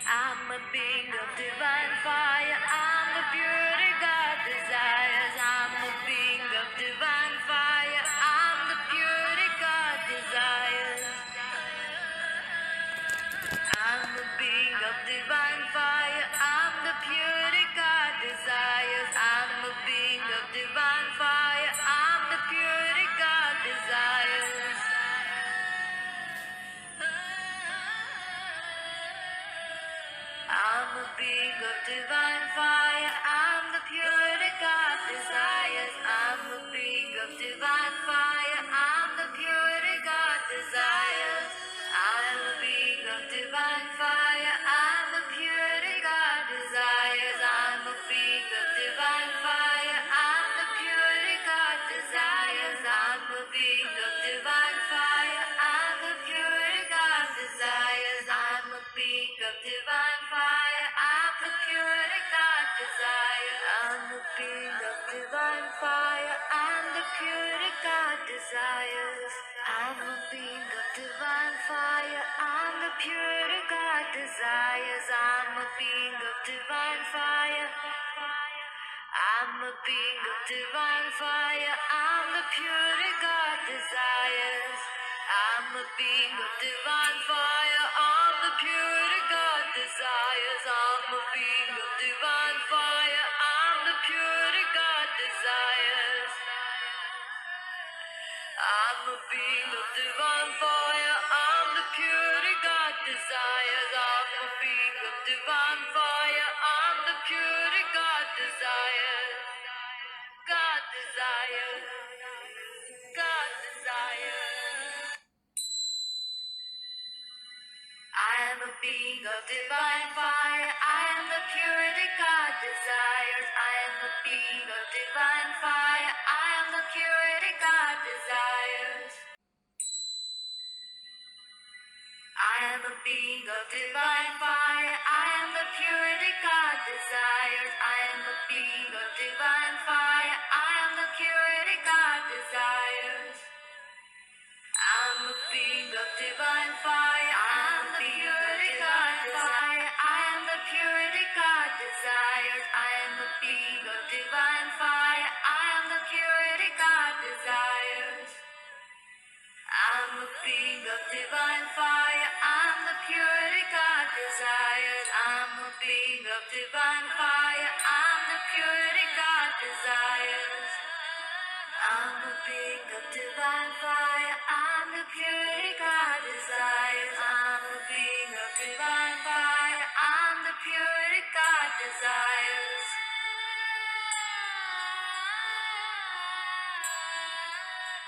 I'm a being of divine fire. I'm the purity God desires. I'm a being of divine fire. I'm the purity God desires. I'm a being of divine fire. I'm the purity God desires. I'm a being of divine fire. I'm the purity God desires. I'm a being of divine fire. I'm the purity God desires. I'm a being of divine fire. I'm the purity God desires. I'm a being of divine fire. I'm the purity God desires. I'm a being of divine fire. I'm the purity God desires. I'm a being of divine fire. I'm the purity God desires. I'm a being of divine fire. I'm the purity God desires. I'm a being of divine fire. I'm the purity God desires. I'm a being of divine fire. I'm the purity God desires. I'm a being of divine fire. I'm a being of divine fire. I'm the purity God desires. I'm a being of divine fire. I'm the purity God desires. I'm a being of divine fire. I'm the purity God desires. I'm a being of divine fire. I'm the purity God desires. I'm a being of divine fire. I'm the purity God desires. God desires. God desires. I am a being of divine fire. I am the purity God desires. I am a being of divine fire. I am the purity God desires. I am a being of divine fire. I am the purity God desires. I am a being of divine fire. I am the purity God desires. I'm a being of divine fire. I'm the purity God desires. I am the purity God desires. I am a being of divine fire. I am the purity God desires. I'm a being of divine fire. I'm the purity God desires. I'm a being of divine fire. I'm the purity God desires. I'm a being of divine fire. I'm the purity God desires. I'm a being of divine fire. I'm the purity God desires.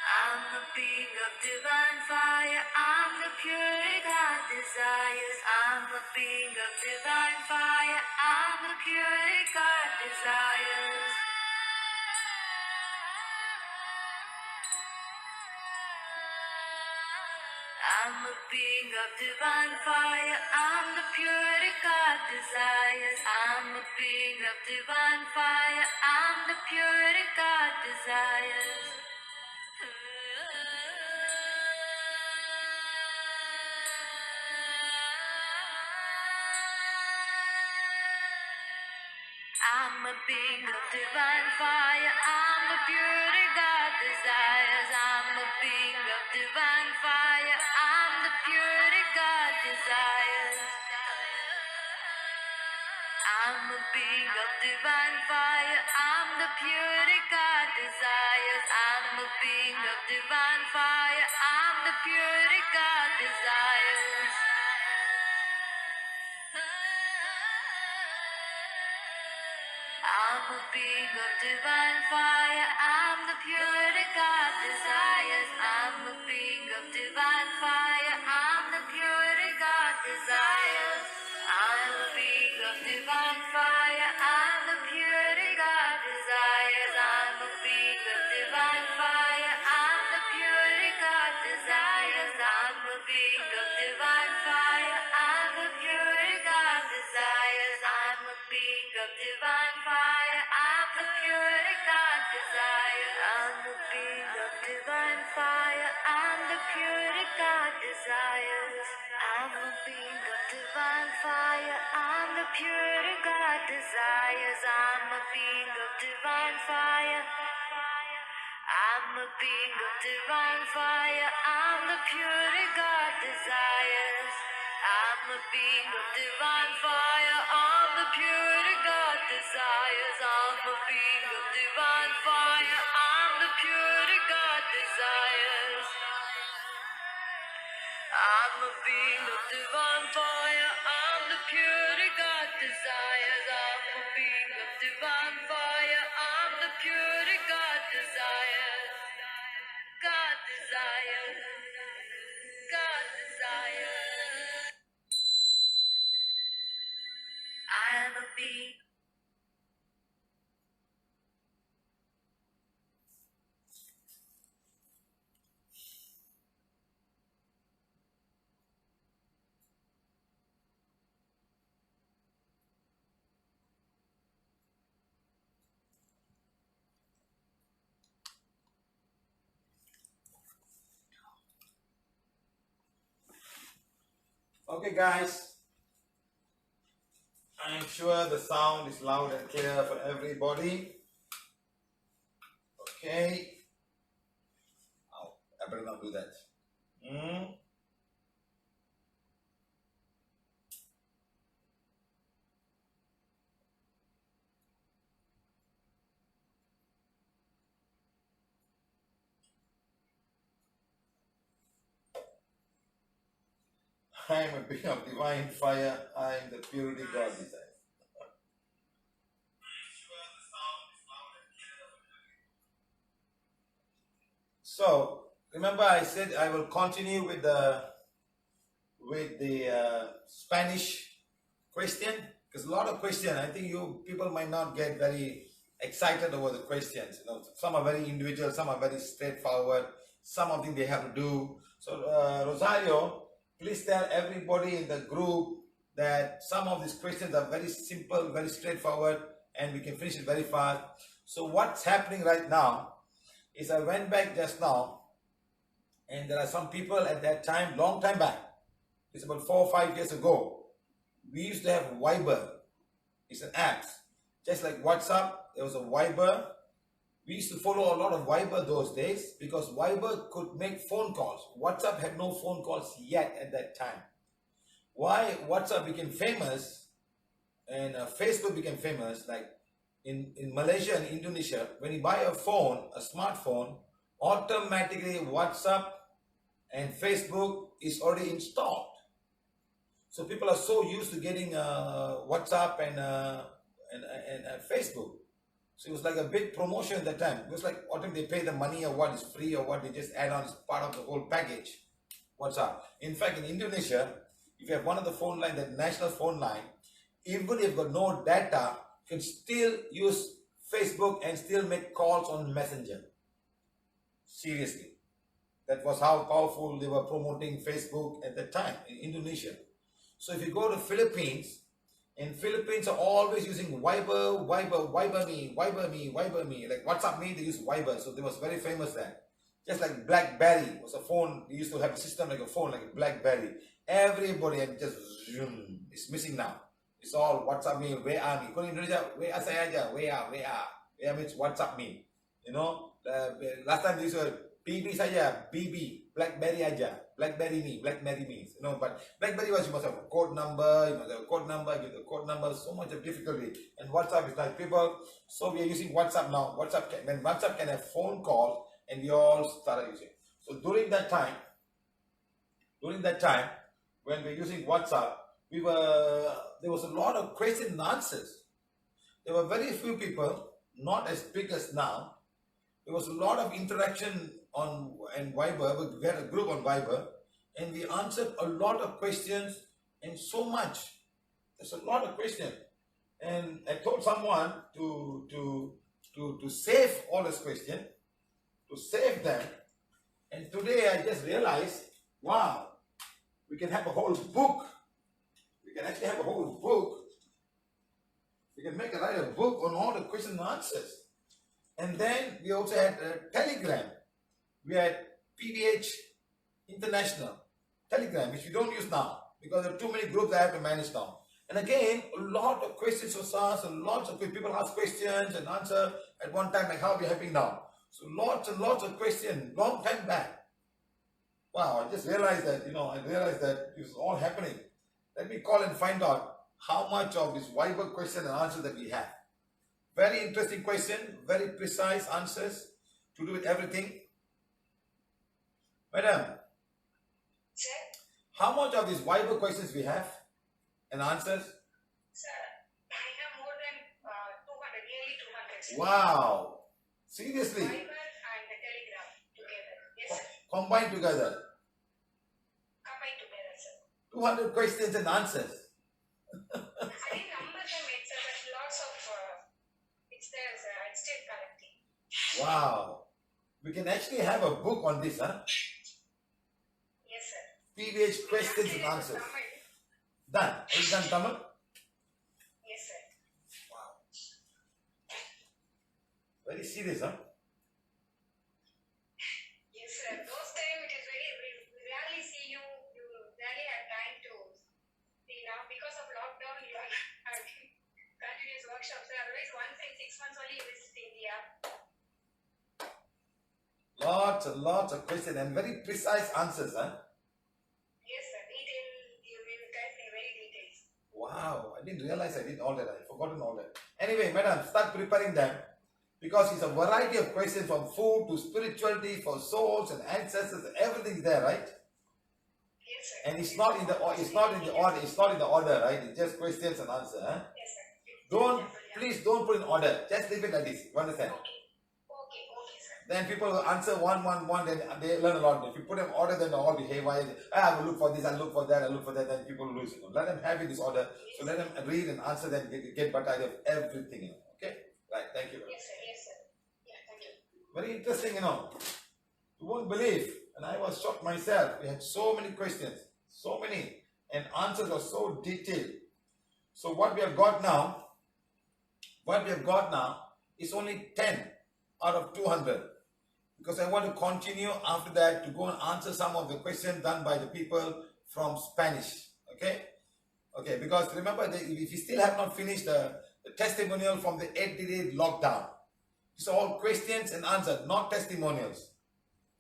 I'm a being of divine fire. I'm the purity God desires. I'm a being of divine fire. I'm the purity God desires. I'm a being of divine fire. I'm the purity God desires. I'm a being of divine fire. I'm the purity God desires. I'm a being of divine fire. I'm the purity God desires. I'm a being of divine fire. I'm the purity God desires. I'm a being of divine fire. I'm the purity God desires. I'm a being of divine fire. I'm the purity God desires. I'm a being of divine fire. I'm the purity God desires. I'm a being of divine fire. I'm the purity God desires. I'm a being of divine fire. I'm the purity God desires. I'm a being of divine fire. I'm the purity God desires. I'm a being of divine fire. I'm the purity God desires. I'm a being of divine fire. I'm the purity God desires. I'm a being of divine fire. I'm the purity God desires. I'm a being of divine fire. purity God desires. I'm a being of divine fire. I'm a being of divine fire. I'm the purity God desires. I'm a being of divine fire. I'm the purity God desires. I'm a being of divine fire. I'm the purity God desires. I'm a being of divine fire. I'm the purity God desires. I'm a being of divine fire. I'm the purity God desires. God desires. God desires. I am a being. Okay, guys, I'm sure the sound is loud and clear for everybody. Okay. Oh, I better not do that. I am a being of divine fire. I am the purity God desires. So remember, I said I will continue with the Spanish question, because a lot of questions. I think you people might not get very excited over the questions. You know, some are very individual, some are very straightforward. Some of them they have to do. So Rosario, please tell everybody in the group that some of these questions are very simple, very straightforward, and we can finish it very fast. So what's happening right now is I went back just now, and there are some people at that time, long time back, it's about 4 or 5 years ago, we used to have Viber. It's an app. Just like WhatsApp, there was a Viber. We used to follow a lot of Viber those days because Viber could make phone calls. WhatsApp had no phone calls yet at that time. Why WhatsApp became famous and Facebook became famous, like in Malaysia and Indonesia, when you buy a phone, a smartphone, automatically WhatsApp and Facebook is already installed. So people are so used to getting WhatsApp and Facebook. So it was like a big promotion at that time. It was like what if they pay the money or what is free or what they just add on as part of the whole package. WhatsApp. In fact, in Indonesia, if you have one of the phone line, the national phone line, even if you've got no data, you can still use Facebook and still make calls on Messenger. Seriously. That was how powerful they were promoting Facebook at that time in Indonesia. So if you go to Philippines, and Philippines are always using Viber me. Like WhatsApp me, they use Viber. So they was very famous there. Just like BlackBerry was a phone. They used to have a system like a phone, like a BlackBerry. Everybody had just zoom. It's missing now. It's all WhatsApp me, WA me. Kalau Indonesia, WA saya aja, WA. WA means WhatsApp me. You know, last time they used to BB saja, BB, BlackBerry aja, BlackBerry me. You know, but BlackBerry was you must have a code number, give the code number, so much of difficulty. And WhatsApp is like people, so we are using WhatsApp now. When WhatsApp can have phone calls, and we all started using. So during that time, when we're using WhatsApp, there was a lot of questions and answers. There were very few people, not as big as now. There was a lot of interaction on Viber. We had a group on Viber, and we answered a lot of questions and so much. There's a lot of questions, and I told someone to save all these questions, to save them. And today I just realized, wow, we can have a whole book. We can actually have a whole book. We can write a book on all the questions and answers. And then we also had Telegram. We had PVH International Telegram, which we don't use now because there are too many groups I have to manage now. And again, a lot of questions was asked, and lots of people ask questions and answer at one time, like how are we helping now? So lots and lots of questions, long time back. Wow, I just realized that, I realized that it was all happening. Let me call and find out how much of this Viber question and answer that we have. Very interesting question, very precise answers to do with everything. Madam, Sir, how much of these Viber questions we have and answers? sir, I have more than 200, nearly 200. Sir. Wow, seriously, Viber and the Telegram together. Yes, sir. combined together, Combined together, sir. 200 questions and answers. I didn't number them yet, sir, but lots of it's there, sir. It's still collecting. Wow, we can actually have a book on this, huh? Yes, sir. PVH questions and answers. Done. Are you done, Tamil? Yes, sir. Wow. Very serious, huh? Yes, sir. Those time it is very, we rarely see you. You rarely have time to see now because of lockdown. You are having continuous workshops. Otherwise, once in 6 months only you visit India. Lots and lots of questions and very precise answers, huh? Yes, sir. Detail. You will type me very details. Wow, I didn't realize I did all that. I forgotten all that. Anyway, madam, start preparing them because it's a variety of questions from food to spirituality, for souls and ancestors. Everything's there, right? Yes, sir. And it's not in the order, right? It's just questions and answer, huh? Yes, sir. Please don't put in order. Just leave it like this. You understand? Okay, sir. Then people will answer one, then they learn a lot. If you put them in order, then they all behave. I will look for this, I'll look for that, then people lose it. Let them have it in this order. So let them read and answer, then get better idea of everything. Okay? Right, thank you. Yes, sir. Yeah, thank you. Very interesting, You won't believe. And I was shocked myself. We had so many questions. So many. And answers are so detailed. So what we have got now is only 10 out of 200. Because I want to continue after that to go and answer some of the questions done by the people from Spanish. Okay? Okay, because remember, if you still have not finished the testimonial from the 80-day lockdown, it's all questions and answers, not testimonials.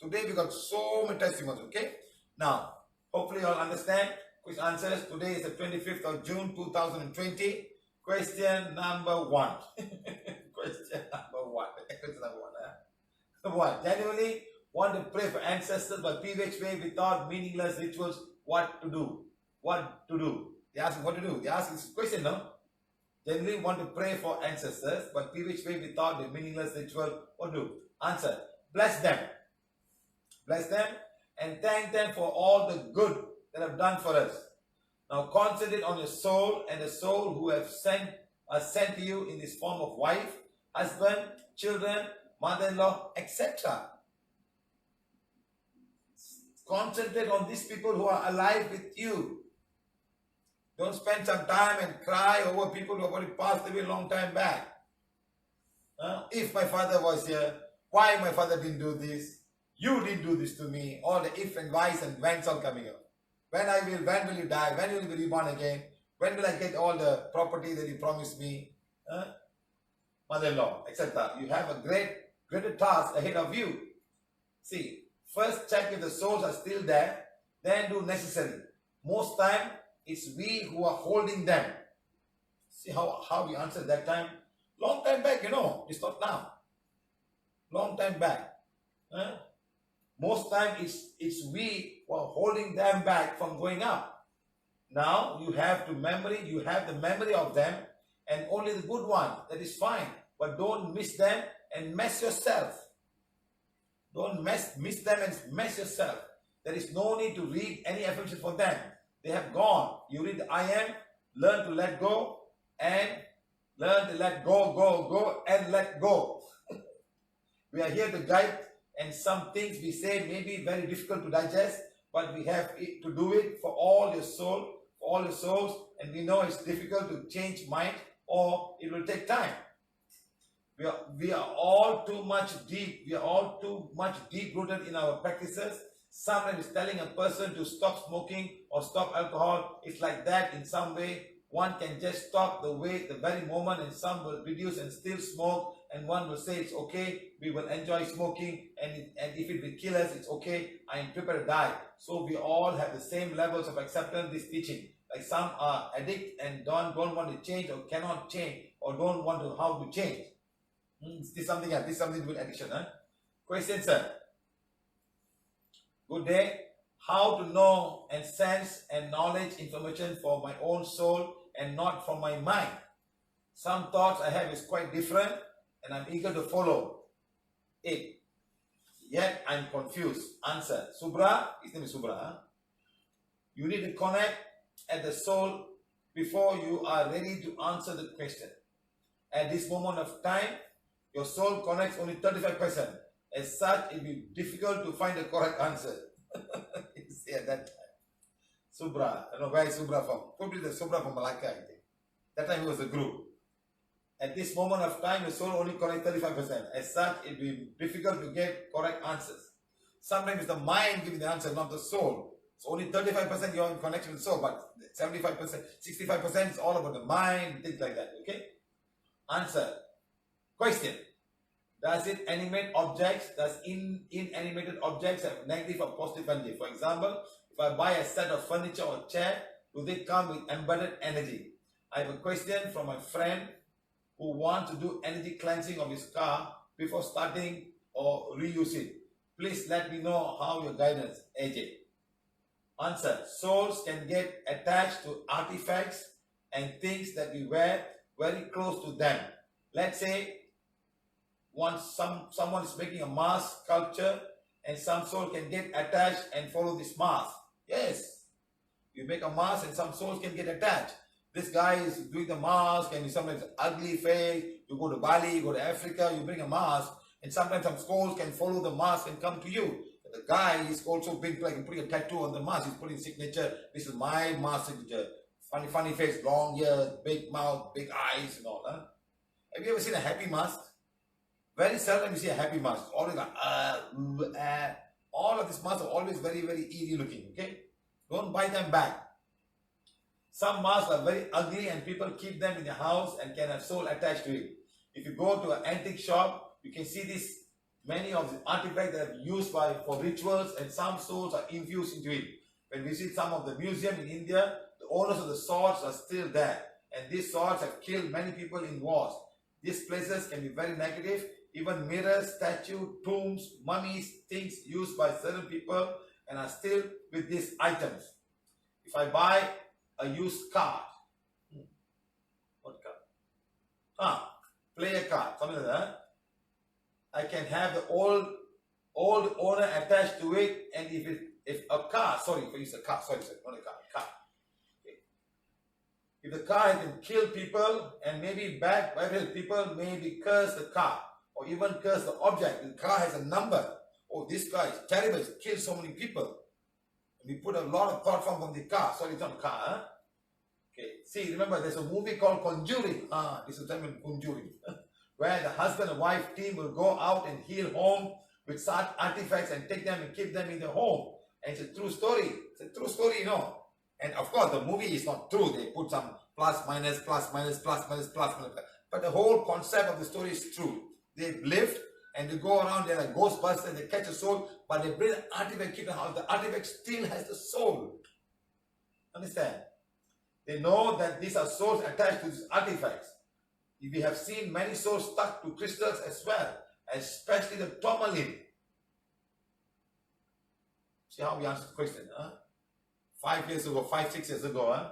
Today we got so many testimonials, okay? Now, hopefully you all understand. Quick answers. Today is the 25th of June, 2020. Question number 1. Question number 1. Question number 1. What? Genuinely want to pray for ancestors by PVH way without meaningless rituals. What to do? What to do? They ask what to do. They ask this question, no? Genuinely want to pray for ancestors but PVH way without the meaningless ritual. What to do? Answer. Bless them. Bless them and thank them for all the good that have done for us. Now concentrate on your soul and the soul who have sent to you in this form of wife, husband, children, mother-in-law, etc. Concentrate on these people who are alive with you. Don't spend some time and cry over people who have already passed away a long time back. If my father was here, why my father didn't do this? You didn't do this to me. All the if and whys and whens are coming up. When will you die? When will you be reborn again? When will I get all the property that you promised me? Mother-in-law, etc. You have a greater task ahead of you. See, first check if the souls are still there, then do necessary. Most time, it's we who are holding them. See how we answered that time? Long time back, it's not now. Long time back. Most time, it's we who are holding them back from going up. Now, you have the memory of them, and only the good one. That is fine. But don't miss them and mess yourself. Don't miss them and mess yourself. There is no need to read any affirmation for them. They have gone. You read I am, learn to let go, and learn to let go, and let go. We are here to guide, and some things we say may be very difficult to digest, but we have to do it for all your soul, for all your souls, and we know it's difficult to change mind or it will take time. We are all too much deep. We are all too much deep-rooted in our practices. Sometimes telling a person to stop smoking or stop alcohol, it's like that in some way. One can just stop the weight the very moment, and some will reduce and still smoke, and one will say it's okay, we will enjoy smoking, and if it will kill us, it's okay, I am prepared to die. So we all have the same levels of acceptance this teaching. Like some are addict and don't want to change or cannot change or don't want to how to change. This is something else. This is something with addiction. Question, sir. Good day. How to know and sense and knowledge information for my own soul and not from my mind. Some thoughts I have is quite different and I'm eager to follow it. Yet I'm confused. Answer. Subra, his name is Subra. You need to connect at the soul before you are ready to answer the question. At this moment of time, your soul connects only 35%. As such, it will be difficult to find the correct answer. You see at that time. Subra, I don't know where is Subra from. Probably the Subra from Malacca, I think. That time it was a group. At this moment of time, your soul only connects 35%. As such, it will be difficult to get correct answers. Sometimes it's the mind giving the answer, not the soul. So only 35% you're in connection with the soul, but 75%, 65% is all about the mind, things like that. Okay? Answer. Question. Does it animate objects? Does inanimated objects have negative or positive energy? For example, if I buy a set of furniture or chair, do they come with embedded energy? I have a question from my friend who wants to do energy cleansing of his car before starting or reuse it. Please let me know how your guidance, AJ. Answer. Souls can get attached to artifacts and things that we wear very close to them. Let's say once someone is making a mask sculpture and some soul can get attached and follow this mask. Yes. You make a mask and some souls can get attached. This guy is doing the mask and he sometimes ugly face. You go to Bali, you go to Africa, you bring a mask and sometimes some souls can follow the mask and come to you. The guy is also putting a tattoo on the mask. He's putting signature. This is my mask signature. Funny face, long ears, big mouth, big eyes and all. Have you ever seen a happy mask? Very seldom you see a happy mask. Always like, all of these masks are always very, very eerie looking. Okay? Don't buy them back. Some masks are very ugly and people keep them in their house and can have soul attached to it. If you go to an antique shop, you can see this. Many of the artifacts that are used for rituals and some souls are infused into it. When we see some of the museum in India, the owners of the swords are still there. And these swords have killed many people in wars. These places can be very negative. Even mirrors, statues, tombs, mummies, things used by certain people and are still with these items. If I buy a used card, what card? Player card, something like that. I can have the old owner attached to it, and if a car, sorry, not a car, car. Okay. If the car has been killed people and maybe bad people maybe curse the car or even curse the object. The car has a number. Oh, this car is terrible, it's killed so many people. We put a lot of thought from the car. Sorry, it's not a car. Okay. See, remember there's a movie called Conjuring. This is the time in Conjuring. Where the husband and wife team will go out and heal home with such artifacts and take them and keep them in the home. And it's a true story. It's a true story, you know. And of course, the movie is not true. They put some plus, minus. But the whole concept of the story is true. They've lived and they go around, they're like Ghostbusters, they catch a soul, but they bring an artifact, keep the house. The artifact still has the soul. Understand? They know that these are souls attached to these artifacts. We have seen many souls stuck to crystals as well, especially the tourmaline. See how we answered the question, 5 years ago, 6 years ago,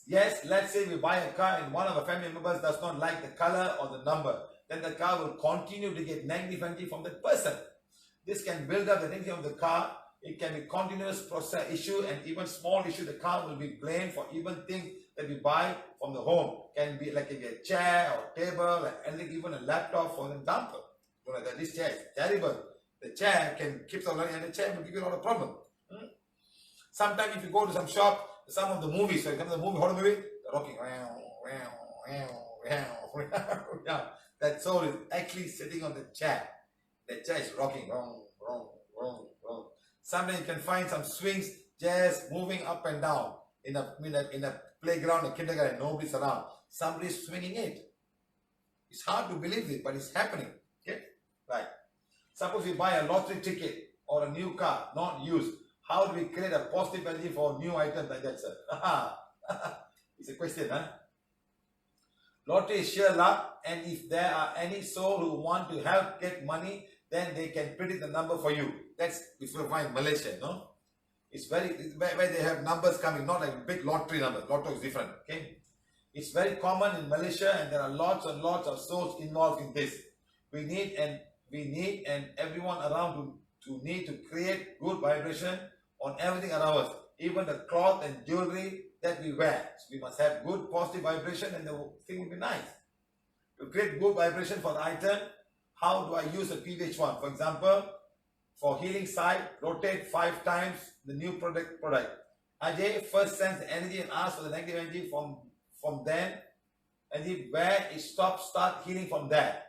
Yes, let's say we buy a car and one of the family members does not like the color or the number. Then the car will continue to get negative energy from that person. This can build up the negativity of the car. It can be continuous process issue and even small issue. The car will be blamed for even things that we buy from the home. Can be like a chair or table and even a laptop for example. This chair is terrible. The chair can keep on running and the chair will give you a lot of problem. Sometimes if you go to some shop, some of the movies, for example, the movie, horror movie, they're rocking. That soul is actually sitting on the chair. The chair is rocking. Sometimes you can find some swings just moving up and down in a playground or kindergarten, nobody's around. Somebody's swinging it. It's hard to believe it, but it's happening. Okay? Right. Suppose we buy a lottery ticket or a new car, not used. How do we create a positive energy for new items like that, sir? It's a question, huh? Lottery is sheer luck, and if there are any soul who want to help get money, then they can predict the number for you. That's if you find Malaysia, no? It's where they have numbers coming, not like big lottery numbers. Lotto is different, okay? It's very common in Malaysia, and there are lots and lots of souls involved in this. We need and everyone around to need to create good vibration on everything around us, even the cloth and jewelry that we wear. So we must have good positive vibration, and the thing will be nice. To create good vibration for the item, how do I use a PVH one? For example, for healing side, rotate 5 times the new product. Ajay first sense the energy and ask for the negative energy from then, and where it stops, start healing from there.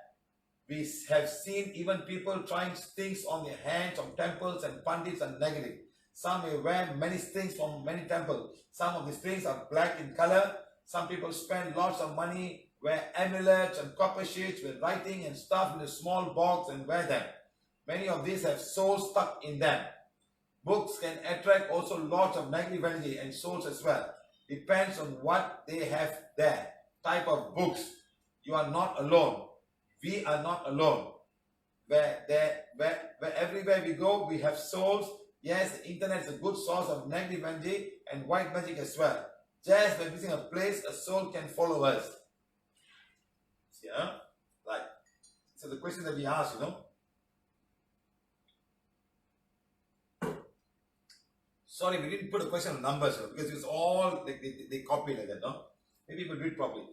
We have seen even people trying things on their hands from temples, and pandits are negative. Some may wear many things from many temples. Some of these things are black in color. Some people spend lots of money, wear amulets and copper sheets with writing and stuff in a small box and wear them. Many of these have souls stuck in them. Books can attract also lots of negative energy and souls as well. Depends on what they have there. Type of books. You are not alone. We are not alone. Where everywhere we go, we have souls. Yes, the internet is a good source of negative energy and white magic as well. Just by visiting a place, a soul can follow us. See, huh? Right. So the question that we asked, Sorry, we didn't put a question on numbers because it's all they copy like that, no? Maybe we read properly.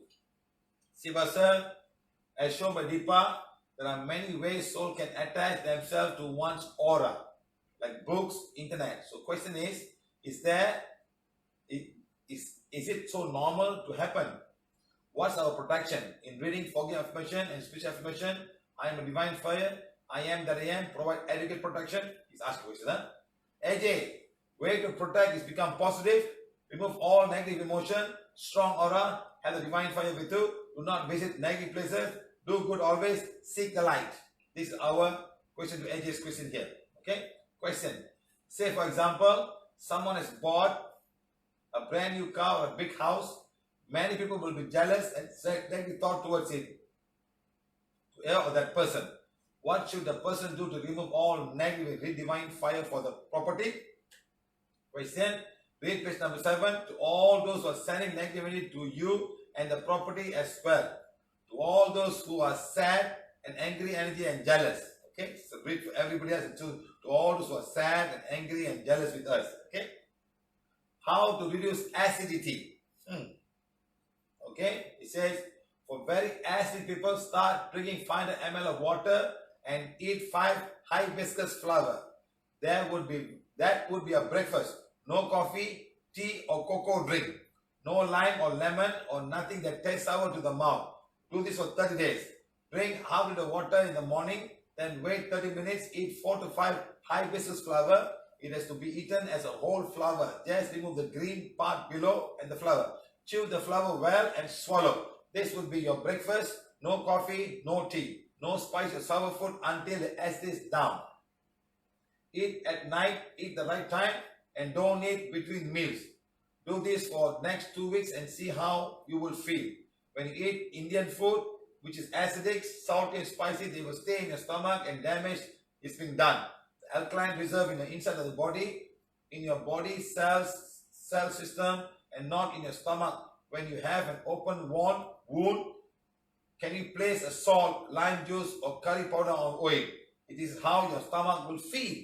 Siva sir, as shown by Deepa, there are many ways soul can attach themselves to one's aura, like books, internet. So question is it so normal to happen? What's our protection? In reading forgiving affirmation and speech affirmation, I am a divine fire, I am that I am, provide adequate protection. He's asking question, huh? AJ, way to protect is become positive, remove all negative emotion, strong aura, have the divine fire with you, do not visit negative places, do good always, seek the light. This is our question to AJ's question here. Okay? Question. Say for example, someone has bought a brand new car or a big house. Many people will be jealous and negative thought towards it. Or that person. What should the person do to remove all negative, divine fire for the property? Question. Read page number 7. To all those who are sending negativity to you and the property as well. To all those who are sad and angry, energy and jealous. Okay, so read for everybody else, to all those who are sad and angry and jealous with us. Okay, how to reduce acidity. Okay, it says for very acid people, start drinking 500 ml of water and eat 5 hibiscus flower. That would be a breakfast. No coffee, tea or cocoa drink. No lime or lemon or nothing that tastes sour to the mouth. Do this for 30 days. Drink half of the water in the morning, then wait 30 minutes, eat 4 to 5 hibiscus flower. It has to be eaten as a whole flower. Just remove the green part below and the flower. Chew the flower well and swallow. This would be your breakfast. No coffee, no tea. No spice or sour food until the acid is down. Eat at night, eat the right time, and don't eat between meals. Do this for next 2 weeks and see how you will feel. When you eat Indian food, which is acidic, salty and spicy, they will stay in your stomach and damage is being done. The alkaline reserve in the inside of the body, in your body cell system, and not in your stomach. When you have an open wound, can you place a salt, lime juice or curry powder on oil? It is how your stomach will feel.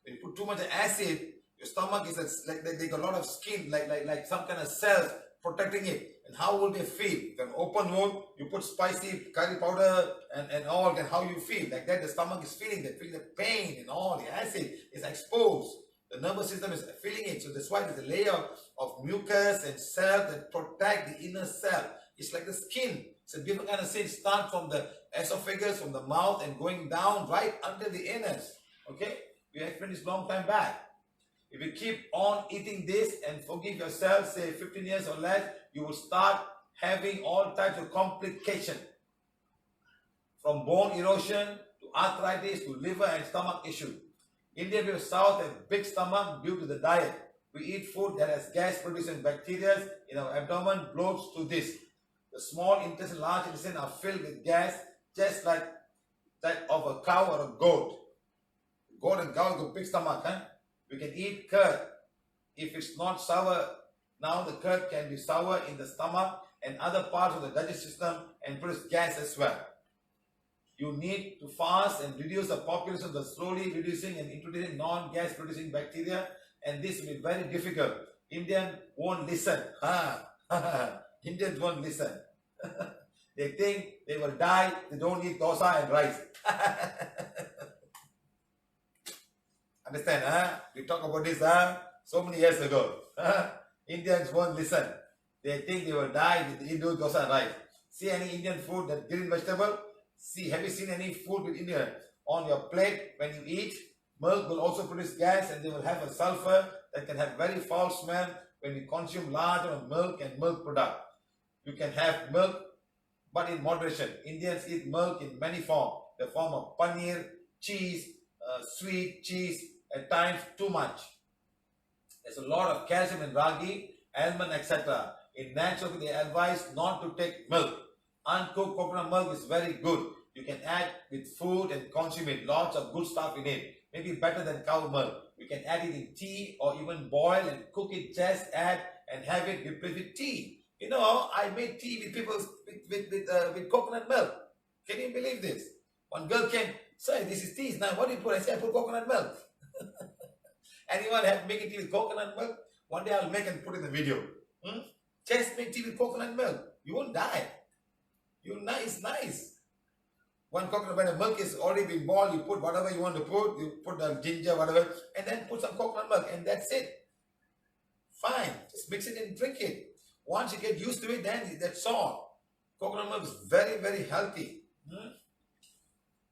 When you put too much acid, your stomach is like they got a lot of skin, like some kind of cells protecting it. And how will they feel? If an open wound, you put spicy curry powder and all, and how you feel. Like that, the stomach is feeling that, feeling the pain and all, the acid is exposed. The nervous system is feeling it. So that's why there's a layer of mucus and cells that protect the inner cell. It's like the skin. It's a different kind of skin. Start from the esophagus, from the mouth, and going down right under the anus. Okay? We explained this long time back. If you keep on eating this and forgive yourself, say 15 years or less, you will start having all types of complications. From bone erosion to arthritis to liver and stomach issue. Indian people south have big stomach due to the diet. We eat food that has gas-producing bacteria in our abdomen, bloats to this. The small intestine, large intestine are filled with gas, just like that of a cow or a goat. Goat and cow have a big stomach, huh? We can eat curd. If it's not sour, now the curd can be sour in the stomach and other parts of the digestive system and produce gas as well. You need to fast and reduce the population of the slowly reducing and introducing non-gas producing bacteria, and this will be very difficult. Indians won't listen. Indians won't listen. They think they will die, they don't eat dosa and rice. Understand? We talked about this so many years ago. Indians won't listen. They think they will die with Hindu dosa and rice. See any Indian food, that green vegetable? See, have you seen any food with Indian on your plate when you eat? Milk will also produce gas and they will have a sulfur that can have very foul smell when you consume large amount of milk and milk product. You can have milk, but in moderation. Indians eat milk in many forms. The form of paneer, cheese, sweet cheese, at times too much. There's a lot of calcium in ragi, almond, etc. In natural, they advise not to take milk. Uncooked coconut milk is very good. You can add with food and consume it. Lots of good stuff in it. Maybe better than cow milk. You can add it in tea or even boil and cook it. Just add and have it replaced with tea. You know, I made tea with people with coconut milk. Can you believe this? One girl came, "Sir, this is tea. Now what do you put?" I said, "I put coconut milk." Anyone have making tea with coconut milk? One day I'll make and put in the video. Just make tea with coconut milk. You won't die. It's nice. When the milk is already been boiled, you put whatever you want to put. You put the ginger, whatever, and then put some coconut milk, and that's it. Fine. Just mix it and drink it. Once you get used to it, then that's all. Coconut milk is very, very healthy.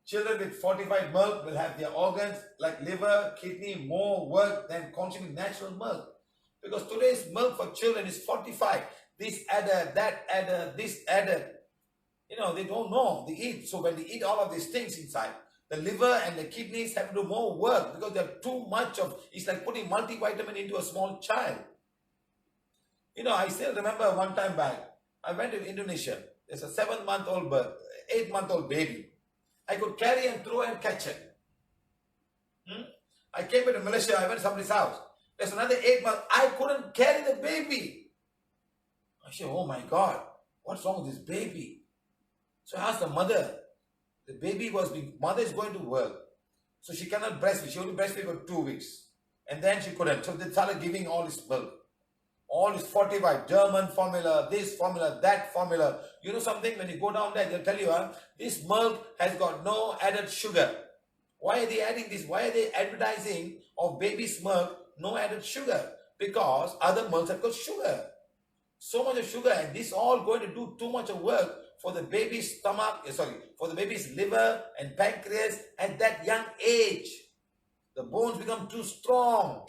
Children with fortified milk will have their organs like liver, kidney more work than consuming natural milk. Because today's milk for children is fortified. This added, that added, this added. You know, they don't know. They eat. So when they eat all of these things inside, the liver and the kidneys have to do more work because they have too much of, it's like putting multivitamin into a small child. You know, I still remember one time back, I went to Indonesia. There's a 7-month-old bird, 8-month-old baby. I could carry and throw and catch it. I came to Malaysia, I went to somebody's house. There's another 8 months. I couldn't carry the baby. I said, "Oh my God, what's wrong with this baby?" So I asked the mother. The baby mother is going to work. So she cannot breastfeed. She only breastfeed for 2 weeks. And then she couldn't. So they started giving all this milk. All this fortified, German formula, this formula, that formula. You know something? When you go down there, they'll tell you, this milk has got no added sugar. Why are they adding this? Why are they advertising of baby's milk, no added sugar? Because other milks have got sugar. So much of sugar, and this all going to do too much of work for the baby's stomach, for the baby's liver and pancreas at that young age. The bones become too strong.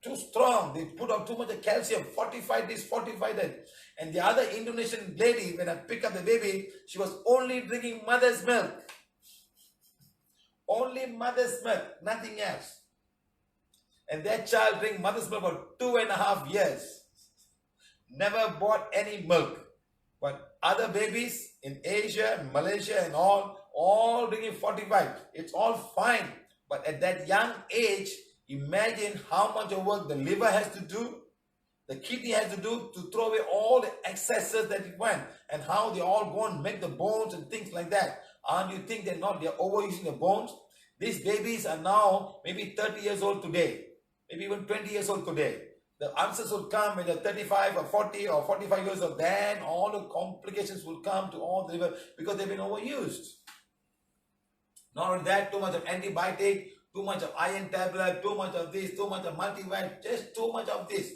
Too strong. They put out too much of calcium, fortified this, fortified that. And the other Indonesian lady, when I picked up the baby, she was only drinking mother's milk. Only mother's milk, nothing else. And that child drank mother's milk for 2.5 years. Never bought any milk. But other babies in Asia, Malaysia and all drinking fortified. It's all fine. But at that young age, imagine how much of work the liver has to do, the kidney has to do to throw away all the excesses that it went, and how they all go and make the bones and things like that. And you think they're overusing the bones? These babies are now maybe 30 years old today, maybe even 20 years old today. The answers will come when they're 35 or 40 or 45 years old. Then all the complications will come to all the liver because they've been overused. Not only that, too much of antibiotic, too much of iron tablet, too much of this, too much of multivitamin, just too much of this.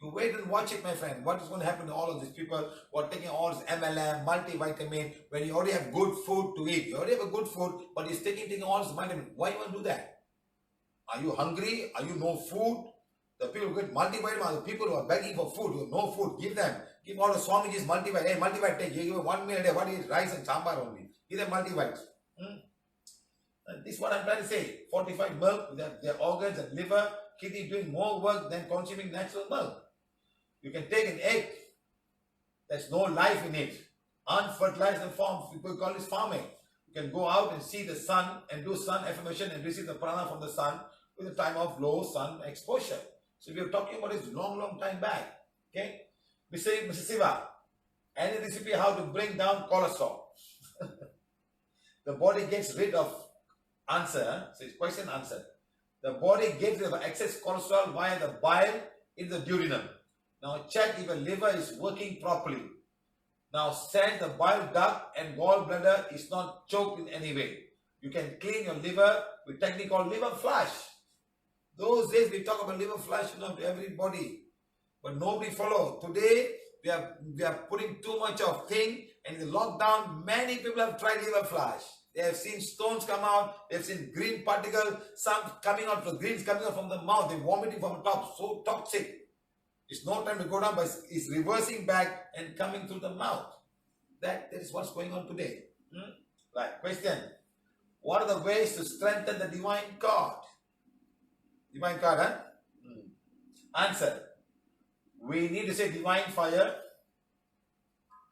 You wait and watch it, my friend. What is going to happen to all of these people who are taking all this MLM, multivitamin, when you already have good food to eat? You already have a good food, but you're taking all this vitamin. Why you want to do that? Are you hungry? Are you no food? The people who get multivitamin are the people who are begging for food, who have no food. Give them. Give all the Swamijis multivitamin. Hey, multivitamin, take. You give 1 meal a day. What is rice and sambar only? Give them multivitamins. This is what I'm trying to say. Fortified milk, their organs and liver, kidney doing more work than consuming natural milk. You can take an egg. There's no life in it. Unfertilized form. People call this farming. You can go out and see the sun and do sun affirmation and receive the prana from the sun with a time of low sun exposure. So we are talking about this long time back. Okay? Mr.Siva, any recipe how to bring down cholesterol? The body gets rid of answer. So it's question answer. The body gets rid of excess cholesterol via the bile in the duodenum. Now check if your liver is working properly. Now sense the bile duct and gallbladder is not choked in any way. You can clean your liver with a technique called liver flush. Those days we talk about liver flush, to everybody. But nobody follow. Today we are putting too much of thing, and in the lockdown many people have tried liver flush. They have seen stones come out, they have seen green particles, some coming out, the greens coming out from the mouth, they vomiting from the top, so toxic. It's no time to go down, but it's reversing back and coming through the mouth. That is what's going on today. Right, question. What are the ways to strengthen the divine cord? Divine cord, huh? Answer. We need to say divine fire.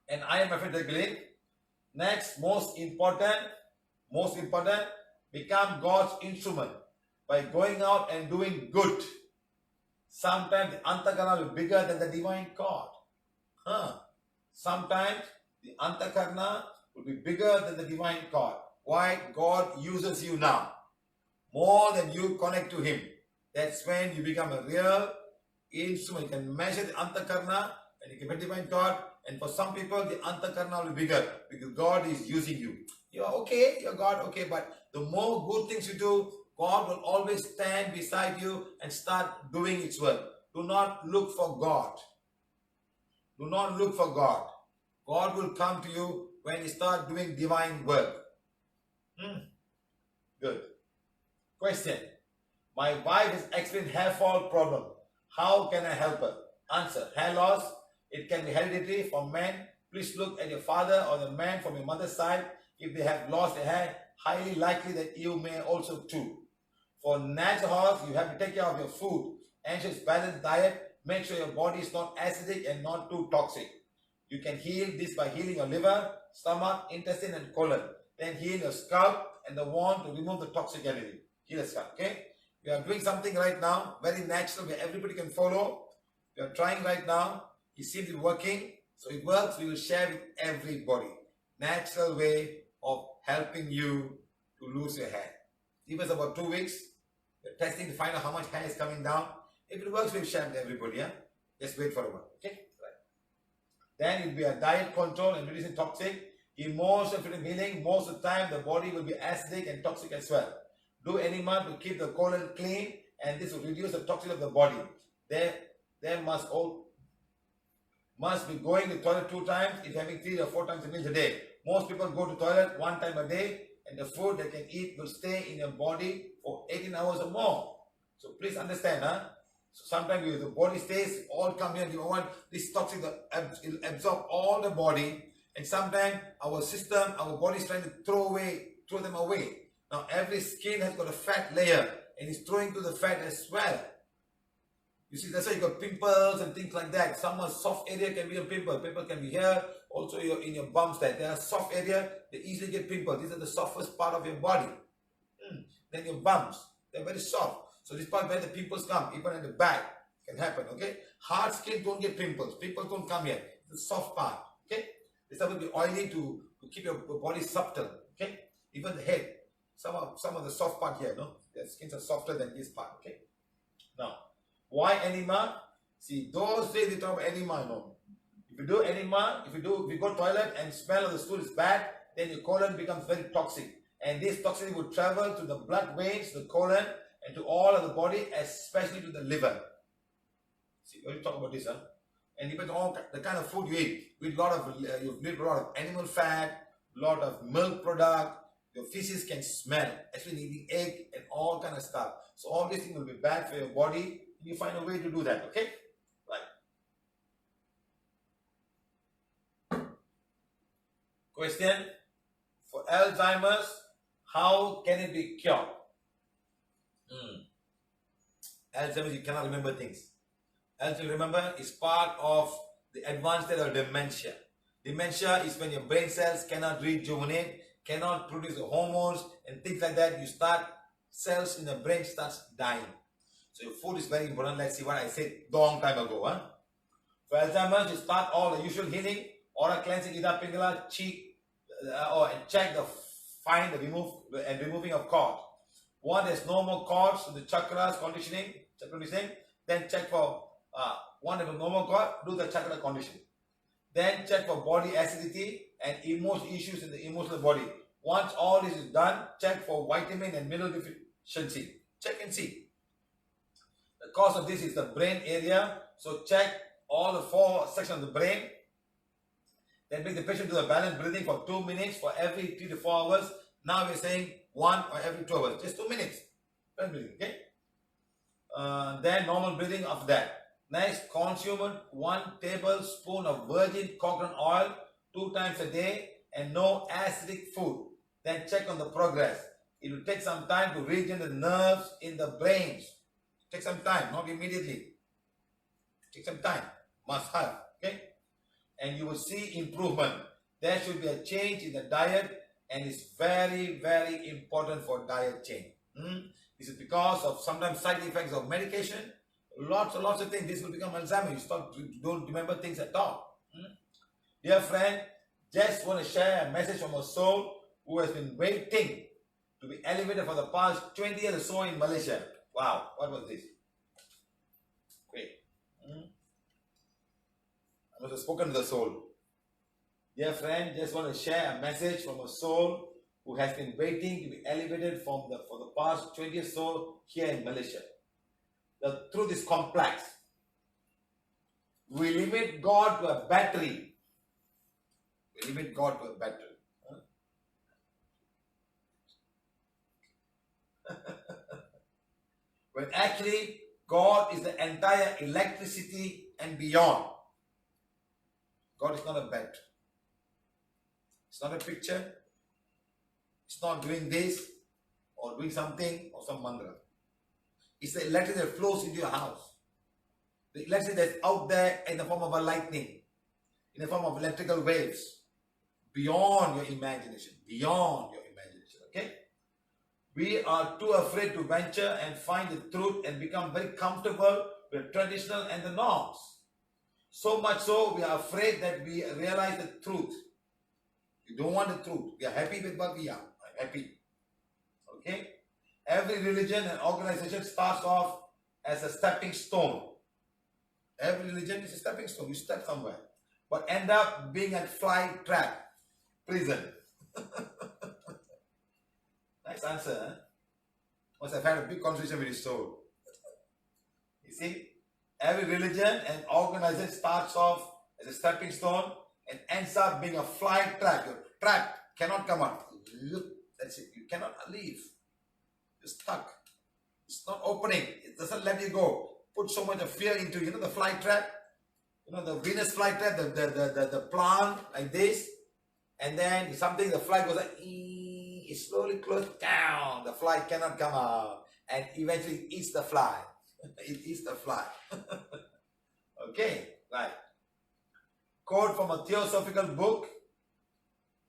And I am afraid to believe. Next, most important, become God's instrument by going out and doing good. Sometimes the antakarna will be bigger than the divine cord. Sometimes the antakarna will be bigger than the divine cord. Why? God uses you now. More than you connect to Him. That's when you become a real instrument. You can measure the antakarna and you can get divine cord. And for some people, the antakarna will be bigger because God is using you. You're okay, you're God, okay, but the more good things you do, God will always stand beside you and start doing its work. Do not look for God. Do not look for God. God will come to you when you start doing divine work. Good. Question. My wife has experienced hair fall problem. How can I help her? Answer. Hair loss. It can be hereditary for men. Please look at your father or the man from your mother's side. If they have lost their hair, highly likely that you may also too. For natural horse, you have to take care of your food. Ensure balanced diet. Make sure your body is not acidic and not too toxic. You can heal this by healing your liver, stomach, intestine and colon. Then heal your scalp and the wand to remove the toxic energy. Heal the scalp, okay? We are doing something right now, very natural, where everybody can follow. We are trying right now. It seems to be working. So it works, we will share with everybody. Natural way of helping you to lose your hair. Give us about 2 weeks. We're testing to find out how much hair is coming down. If it works, we'll share with everybody. Yeah? Just wait for a while. Okay? Right. Then it will be a diet control and reducing toxic. Emotional freedom healing. Most of the time, the body will be acidic and toxic as well. Do enema to keep the colon clean, and this will reduce the toxin of the body. There must be going to the toilet 2 times if having 3 or 4 times a meal a day. Most people go to toilet 1 time a day, and the food they can eat will stay in your body for 18 hours or more. So please understand, So sometimes the body stays, all come here, this toxin will absorb all the body, and sometimes our system, our body is trying to throw them away. Now every skin has got a fat layer, and it's throwing to the fat as well. You see, that's why you got pimples and things like that. Some soft area can be a pimple. Pimple can be here, also in your bumps. There are soft area, they easily get pimples. These are the softest part of your body. Then your bumps, they're very soft. So this part where the pimples come, even at the back, can happen, okay? Hard skin don't get pimples. Pimples don't come here. The soft part, okay? This will be oily to keep your body subtle, okay? Even the head, some of the soft part here, their skins are softer than this part, okay? Now, why enema? See, those days we talk about enema, If you do enema, if you go to toilet and smell of the stool is bad, then your colon becomes very toxic. And this toxicity will travel to the blood veins, the colon, and to all of the body, especially to the liver. See, when you talk about this, and depends on the kind of food you eat. You need a lot of animal fat, a lot of milk product, Your feces can smell, actually eating egg and all kind of stuff. So all these things will be bad for your body. You find a way to do that, okay? Right. Question: for Alzheimer's, how can it be cured? Alzheimer's, you cannot remember things. Alzheimer's, remember, is part of the advanced state of dementia. Dementia is when your brain cells cannot rejuvenate, cannot produce the hormones and things like that. You start, cells in the brain starts dying. So your food is very important. Let's see what I said long time ago. For Alzheimer's, you start all the usual healing, oral cleansing, Ida Pingala, cheek, and check the removing of cord. One, there's no more cords to the chakras conditioning, then check for one, if no more cord, do the chakra conditioning. Then check for body acidity and emotional issues in the emotional body. Once all this is done, check for vitamin and mineral deficiency. Check and see. The cause of this is the brain area. So check all the 4 sections of the brain. Then bring the patient to the balanced breathing for 2 minutes for every 3 to 4 hours. Now we're saying 1 or every 2 hours. Just 2 minutes. Balanced breathing, okay? Then normal breathing after that. Next, consume 1 tablespoon of virgin coconut oil 2 times a day and no acidic food. Then check on the progress. It will take some time to regenerate the nerves in the brains. Take some time, not immediately. Take some time. Must have. Okay? And you will see improvement. There should be a change in the diet, and it's very, very important for diet change. This is because of sometimes side effects of medication. Lots of things. This will become Alzheimer. You don't remember things at all. Dear friend, just want to share a message from a soul who has been waiting to be elevated for the past 20 years or so in Malaysia. Wow, what was this? Great. I must have spoken to the soul. Dear friend, just want to share a message from a soul who has been waiting to be elevated for the past 20 years or so here in Malaysia. The truth is complex. We limit God to a battery. We limit God to a battery. When actually God is the entire electricity and beyond. God is not a battery. It's not a picture. It's not doing this or doing something or some mantra. It's the electricity that flows into your house. The electricity that's out there in the form of a lightning, in the form of electrical waves, beyond your imagination, okay? We are too afraid to venture and find the truth and become very comfortable with traditional and the norms. So much so, we are afraid that we realize the truth. We don't want the truth. We are happy with what we are. Happy. Okay? Every religion and organization starts off as a stepping stone. Every religion is a stepping stone. You step somewhere. But end up being a fly trap. Prison. Nice answer, huh? Must have had a big conversation with his soul. You see? Every religion and organization starts off as a stepping stone and ends up being a fly trap. You're trapped. Cannot come out. That's it. You cannot leave. You're stuck. It's not opening. It doesn't let you go. Put so much of fear into, the fly trap. The Venus fly trap, the plant like this. And then something, the fly goes like, it slowly closes down. The fly cannot come out. And eventually it eats the fly. It eats the fly. Okay, right. Quote from a theosophical book.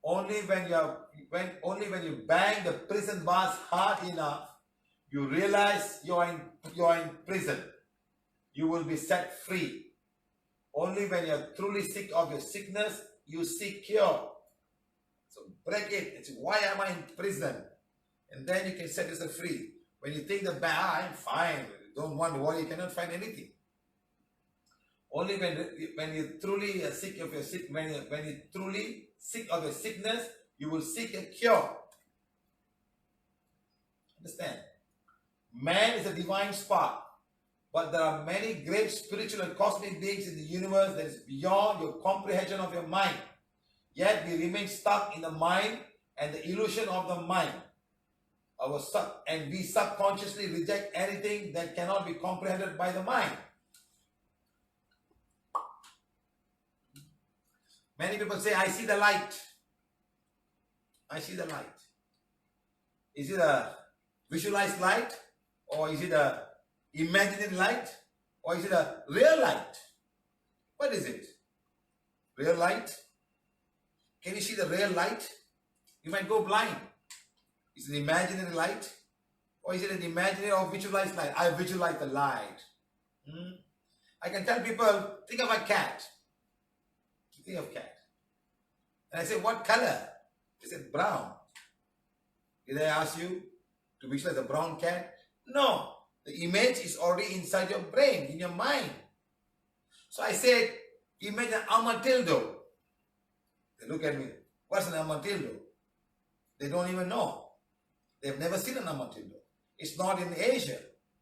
Only when you bang the prison bars hard enough, you realize you're in prison. You will be set free. Only when you're truly sick of your sickness, you seek cure. So break it. It's why am I in prison? And then you can set yourself free. When you think that I'm fine, don't want to worry, you cannot find anything. Only when you truly sick of your sickness, you will seek a cure. Understand? Man is a divine spark, but there are many great spiritual and cosmic beings in the universe that is beyond your comprehension of your mind. Yet we remain stuck in the mind and the illusion of the mind. And we subconsciously reject anything that cannot be comprehended by the mind. Many people say, I see the light. I see the light. Is it a visualized light? Or is it a imaginary light? Or is it a real light? What is it? Real light? Can you see the real light? You might go blind. Is it an imaginary light? Or is it an imaginary or visualized light? I visualize the light. I can tell people, think of a cat. Think of cat. And I say, what color? They said, brown. Did I ask you to visualize a brown cat? No. The image is already inside your brain, in your mind. So I said, imagine an armadillo. They look at me. What's an armadillo? They don't even know. They've never seen an armadillo. It's not in Asia.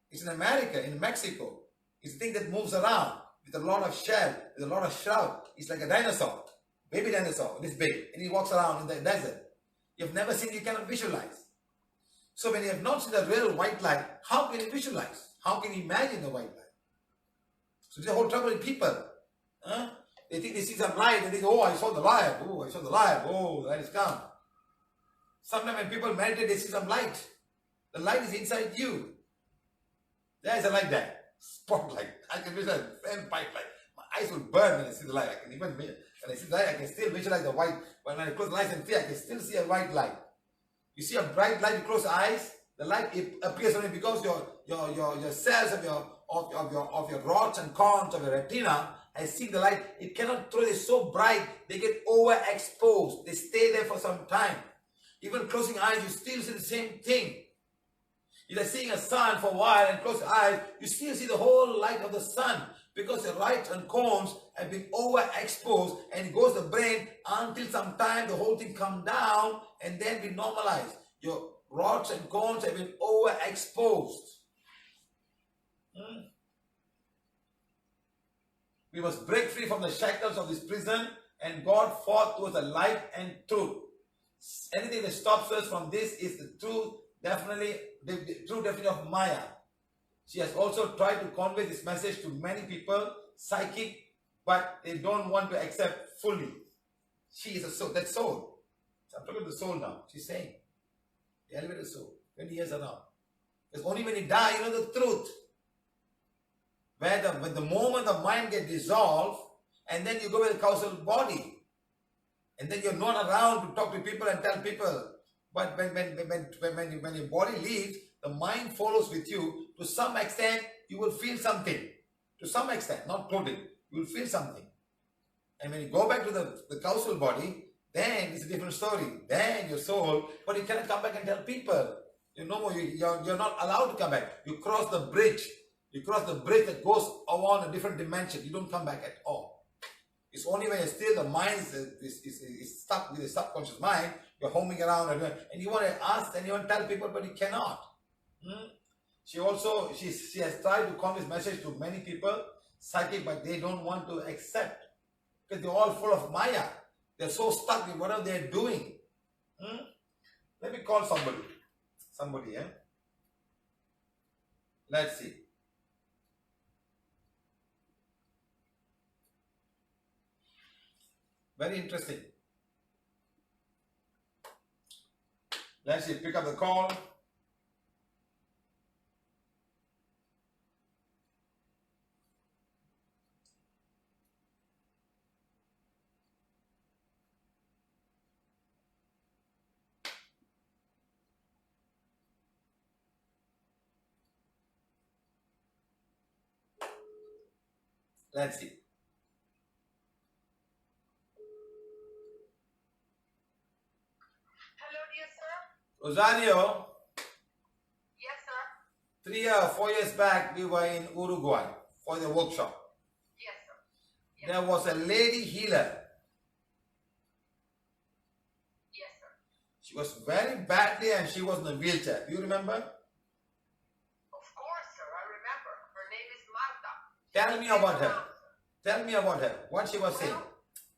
It's in America, in Mexico. It's a thing that moves around with a lot of shell, with a lot of shroud. It's like a dinosaur, baby dinosaur, this big, and he walks around in the desert. You've never seen, you cannot visualize. So when you have not seen the real white light, how can you visualize? How can you imagine the white light? So there's a whole trouble with people. They think they see some light and they go, oh, I saw the light. Oh, I saw the light. Oh, the light is come. Sometimes when people meditate, they see some light. The light is inside you. There is a light there. Spotlight. I can visualize a pipe light. My eyes will burn when I see the light. I can even, when I see the light, I can still visualize the white. When I close the eyes and see, I can still see a white light. You see a bright light, you close the eyes, the light it appears only because your cells of your rods and cones of your retina has seen the light. It cannot throw it so bright, they get overexposed. They stay there for some time. Even closing eyes, you still see the same thing. You're seeing a sun for a while and close your eyes, you still see the whole light of the sun because the rods and cones have been overexposed and it goes to the brain until some time the whole thing comes down and then be normalized. Your rods and cones have been overexposed. We must break free from the shackles of this prison and God forth towards the light and truth. Anything that stops us from this is the truth, definitely the true definition of Maya. She has also tried to convey this message to many people, psychic, but they don't want to accept fully. She is a soul, that soul. So I'm talking about the soul now. She's saying, the elevated soul, 20 years around. Because only when you die, you know the truth. When the moment the mind gets dissolved, and then you go with the causal body. And then you're not around to talk to people and tell people. But when your body leaves, the mind follows with you. To some extent, you will feel something. To some extent, not totally. You will feel something. And when you go back to the causal body, then it's a different story. Then your soul, but you cannot come back and tell people. You're not allowed to come back. You cross the bridge. You cross the bridge that goes on a different dimension. You don't come back at all. It's only when you're still, the mind is stuck with the subconscious mind, you're homing around and you want to ask and you want to tell people, but you cannot. She has tried to convey this message to many people, psychic, but they don't want to accept because they're all full of Maya. They're so stuck with whatever they're doing. Let me call somebody. Let's see. Very interesting. Let's see, pick up the call. Let's see. Rosario, Yes, sir. 3 or 4 years back, we were in Uruguay for the workshop. Yes, sir. Yes. There was a lady healer. Yes, sir. She was very badly and she was in a wheelchair. Do you remember? Of course, sir. I remember. Her name is Marta. Tell me about her. Tell me about her. What she was saying. Well,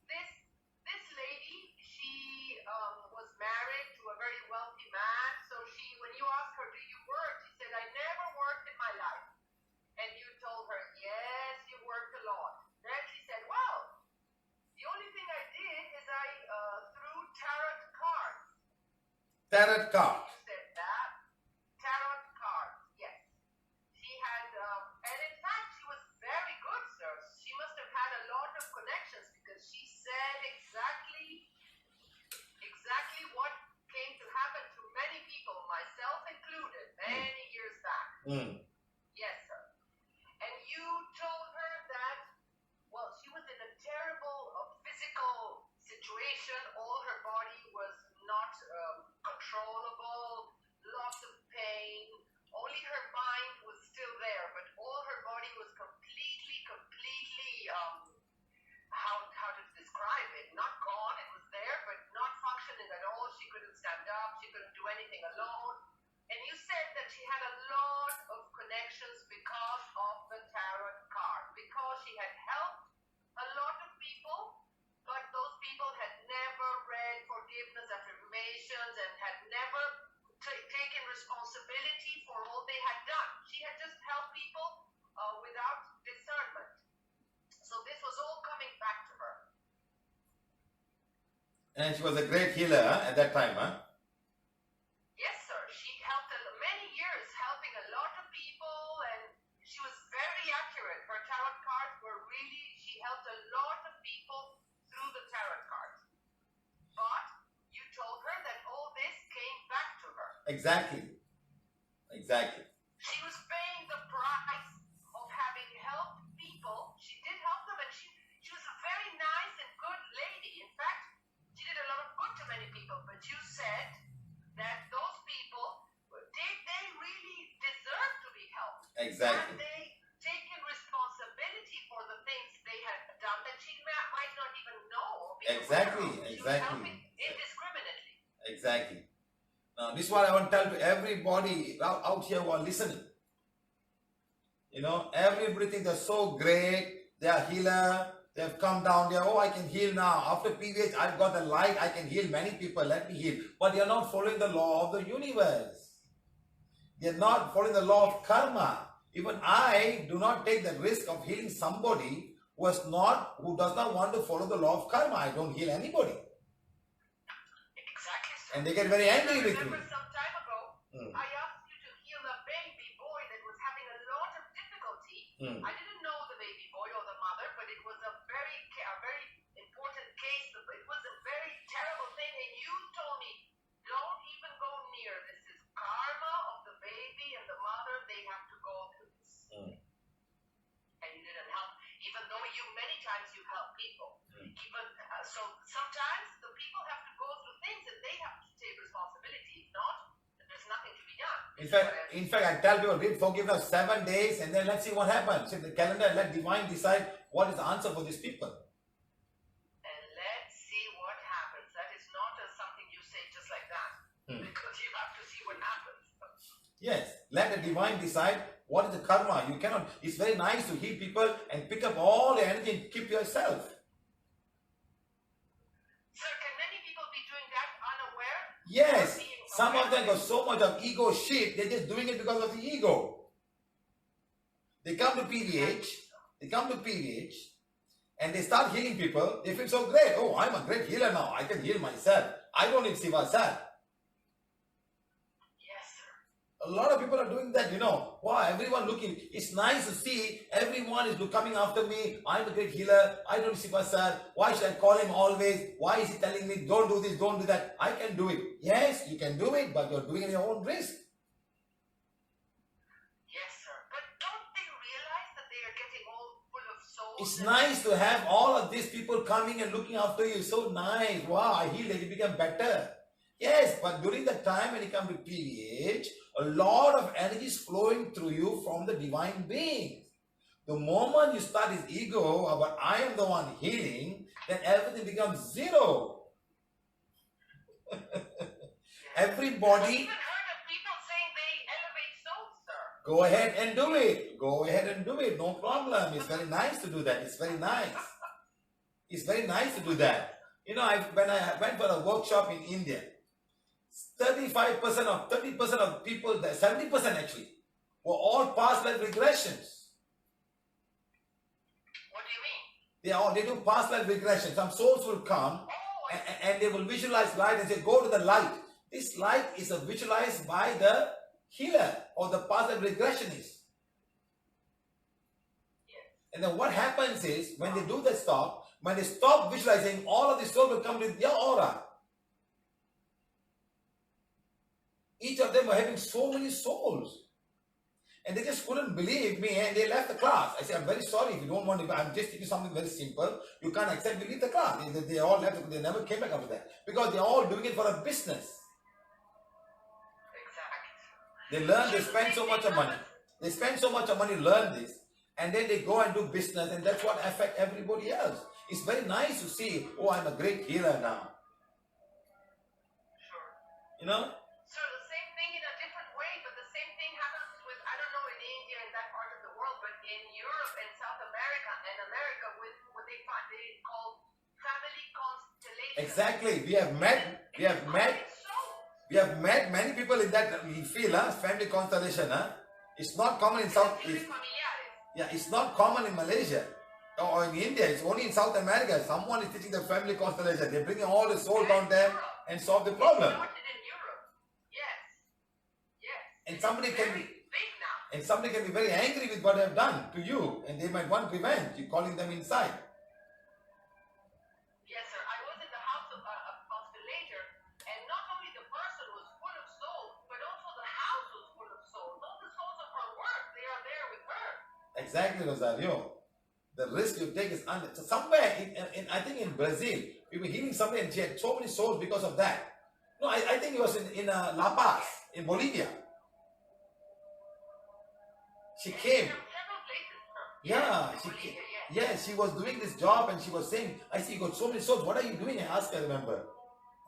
this lady, she was married tarot card. You said that. Tarot cards, yes. She had, and in fact, she was very good, sir. She must have had a lot of connections because she said exactly what came to happen to many people, myself included, many years back. Yes, sir. And you told her that, well, she was in a terrible physical situation. All her body was not controllable, lots of pain. Only her mind was still there, but all her body was completely, how to describe it? Not gone, it was there, but not functioning at all. She couldn't stand up, she couldn't do anything alone. And you said that she had a lot of connections because of the tarot card, because she had helped a lot of people, but those people had never read forgiveness, affirmations, and had never taken responsibility for all they had done. She had just helped people without discernment. So this was all coming back to her. And she was a great healer at that time, huh? Yes, sir. She helped many years, helping a lot of people, and she was very accurate. Her tarot cards were really, she helped a lot of people through the tarot cards. But you told her that all this came back to her. Exactly. She was paying the price of having helped people. She did help them, and she was a very nice and good lady. In fact, she did a lot of good to many people. But you said that those people, they really deserve to be helped. Exactly. And they taken responsibility for the things they had done that she might not even know. Or be Exactly. aware of. She was helping indiscriminately. Exactly. Now, this is what I want to tell to everybody out here who are listening. You know, everybody thinks they're so great. They are healer. They have come down there. Oh, I can heal now. After PVH, I've got the light. I can heal many people. Let me heal. But you're not following the law of the universe. You're not following the law of karma. Even I do not take the risk of healing somebody who does not want to follow the law of karma. I don't heal anybody. Exactly, sir. And they get very angry with me. I remember some time ago, I asked you to heal a baby boy that was having a lot of difficulty. I didn't know the baby boy or the mother, but it was a very important case. It was a very terrible thing, and you told me, don't even go near. This is karma of the baby and the mother. They have to go through this. And you didn't help, even though many times you help people. So sometimes the people have to go through things and they have to take responsibility. If not, there's nothing to be done. In fact, I tell people, read forgiveness 7 days and then let's see what happens. In the calendar, let divine decide what is the answer for these people. And let's see what happens. That is not something you say just like that. Because you have to see what happens. Yes, let the divine decide what is the karma. You cannot, it's very nice to heal people and pick up all the energy and keep yourself. Sir, can many people be doing that unaware? Yes, some of them got so much of ego shit, they're just doing it because of the ego. They come to PVH, and they start healing people. They feel so great. Oh, I'm a great healer now. I can heal myself. I don't need Siva's help. Yes, sir. A lot of people are doing that, you know. Wow, everyone looking. It's nice to see everyone is coming after me. I'm a great healer. I don't see myself. Why should I call him always? Why is he telling me, don't do this, don't do that? I can do it. Yes, you can do it, but you're doing it at your own risk. Yes, sir. But don't they realize that they are getting all full of souls? It's nice to have all of these people coming and looking after you. So nice. Wow, I healed and you become better. Yes, but during the time when you come to PVH, a lot of energy is flowing through you from the divine beings. The moment you start his ego about I am the one healing, then everything becomes zero. Everybody, I've even heard of people saying they elevate souls, sir. go ahead and do it. Go ahead and do it. No problem. It's very nice to do that. It's very nice. It's very nice to do that. You know, when I went for a workshop in India, 30% of people, 70% actually, were all past life regressions. What do you mean? They do past life regression. Some souls will come and they will visualize light and say, go to the light. This light is visualized by the healer or the past regressionist. And then what happens is, when they do that stop, when they stop visualizing, all of the soul will come with their aura. Each of them were having so many souls. And they just couldn't believe me, and they left the class. I said, I'm very sorry if you don't want to, I'm just teaching something very simple. You can't accept, you leave the class. They all left, they never came back after that. Because they're all doing it for a business. Exactly. They learn, they spend so much of money. They spend so much of money to learn this. And then they go and do business, and that's what affects everybody else. It's very nice to see, oh, I'm a great healer now. Sure. You know? So the same thing in a different way, but the same thing happens with, I don't know in India and that part of the world, but in Europe and South America with what they call family constellation. Exactly. We have met many people in that field, family constellation. It's not common in South. It's not common in Malaysia or in India. It's only in South America. Someone is teaching the family constellation. They're bringing all the soul down there and solve the problem. And somebody can be very angry with what they've done to you, and they might want revenge. You're calling them inside. Yes, sir. I was in the house of constellator, and not only the person was full of souls, but also the house was full of souls. All the souls of her work, they are there with her. Exactly, Rosario. The risk you take is under. So somewhere I think in Brazil, we were healing somebody, and she had so many souls because of that. No, I think it was in La Paz, in Bolivia. She came. Yeah, she came. Yeah, she was doing this job, and she was saying, I see you got so many souls. What are you doing? I asked her, remember.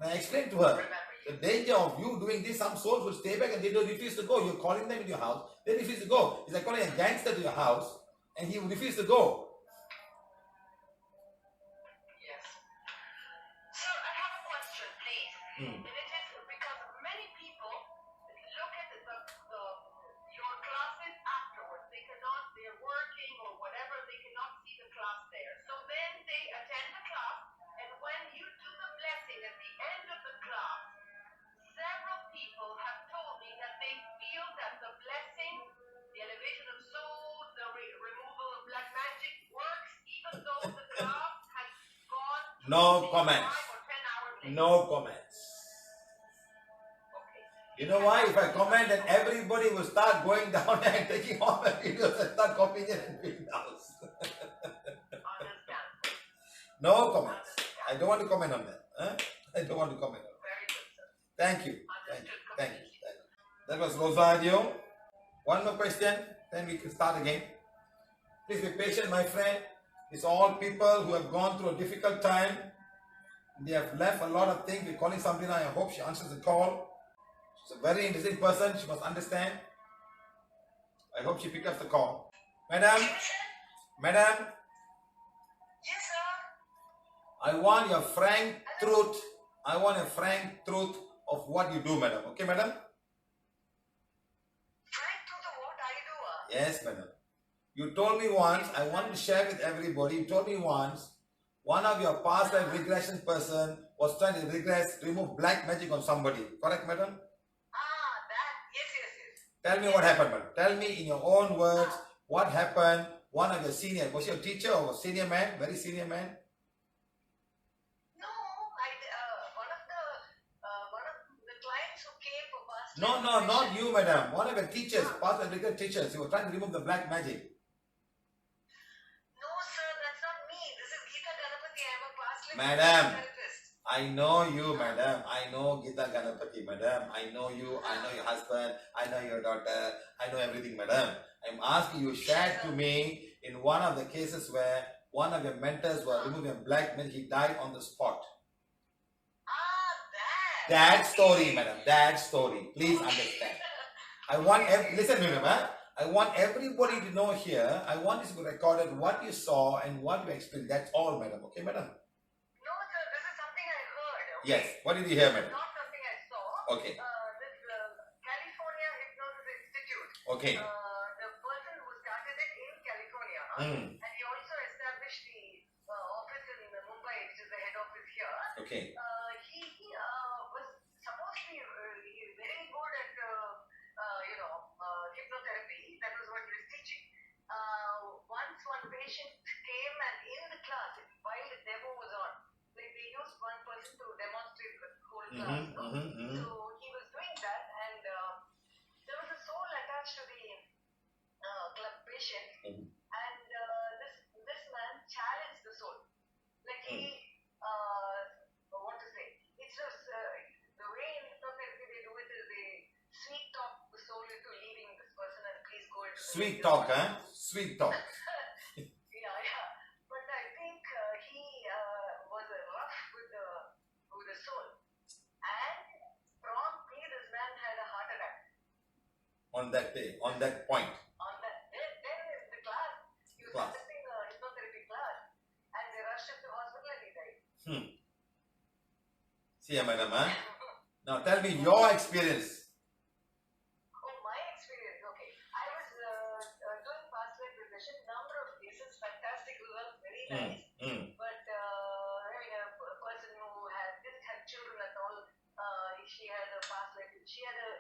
And I explained to her, the danger of you doing this, some souls will stay back and they don't refuse to go. You're calling them in your house, they refuse to go. It's like calling a gangster to your house, and he will refuse to go. Yes. Sir, I have a question, please. And it is because many people look at your classes afterwards. They're working or whatever, they cannot see the class there. So then they attend the class, and when you do the blessing at the end of the class, several people have told me that they feel that the blessing, the elevation of souls, the removal of black magic works, even though the class has gone No comments. 5 or 10 hours later. No comments. Okay. You know why? If I comment, then everybody will start going down and taking all the videos and start copying it and doing those. Understand. No comments. I don't want to comment on that. I don't want to comment on that. Very good, sir. Thank you. Thank you. That was Rosario. One more question, then we can start again. Please be patient, my friend. It's all people who have gone through a difficult time. They have left a lot of things. We're calling Sabrina. I hope she answers the call. She's a very interesting person. She must understand. I hope she picked up the call. Madam. Yes, sir. I want your frank truth. I want a frank truth of what you do, madam. Okay, madam? Frank to the what I do. Yes, madam. You told me once, I want to share with everybody, you told me once, one of your past life regression person was trying to remove black magic on somebody. Correct, madam? Yes. Tell me what happened, madam. Tell me in your own words, what happened. One of your senior, was he a teacher or a senior man? Very senior man? No, one of the clients who came for past. No, not you, madam. One of your teachers, past life regression teachers, he was trying to remove the black magic. No, sir, that's not me. This is Geeta Ganapati. I'm a past life Madam, therapist. I know you, madam. I know Geeta Ganapati, madam. I know you. I know your husband. I know your daughter. I know everything, madam. I'm asking you, shared to me in one of the cases where one of your mentors were removing black magic. He died on the spot. That story, madam. That story. Please understand. I want, listen to me, madam. I want everybody to know here. I want this to be recorded, what you saw and what you experienced. That's all, madam. Okay, madam? No, sir, this is something I heard. Okay? Yes. What did you hear, madam? Not something I saw. Okay. This California Hypnosis Institute. Okay. The person who started it in California, and he also established the office in Mumbai, which is the head office here. Okay. He was supposed to be class. No? So he was doing that, and there was a soul attached to the club patient, and this man challenged the soul. Like he, what to say? It's just the way in hypnotherapy they do it is they sweet talk the soul into leaving this person and please go into Sweet talk, huh? Sweet talk. yeah. But I think he was rough with the soul, and promptly this man had a heart attack. On that day, on that point. On that, then in the class, he was assisting a hypnotherapy class, and they rushed him to hospital and he died. See, madam, huh? Now tell me your experience. Oh, my experience. Okay, I was doing past life regression, number of cases, fantastic results, very nice. But I mean, a person who didn't have children at all, she had a past life. She had a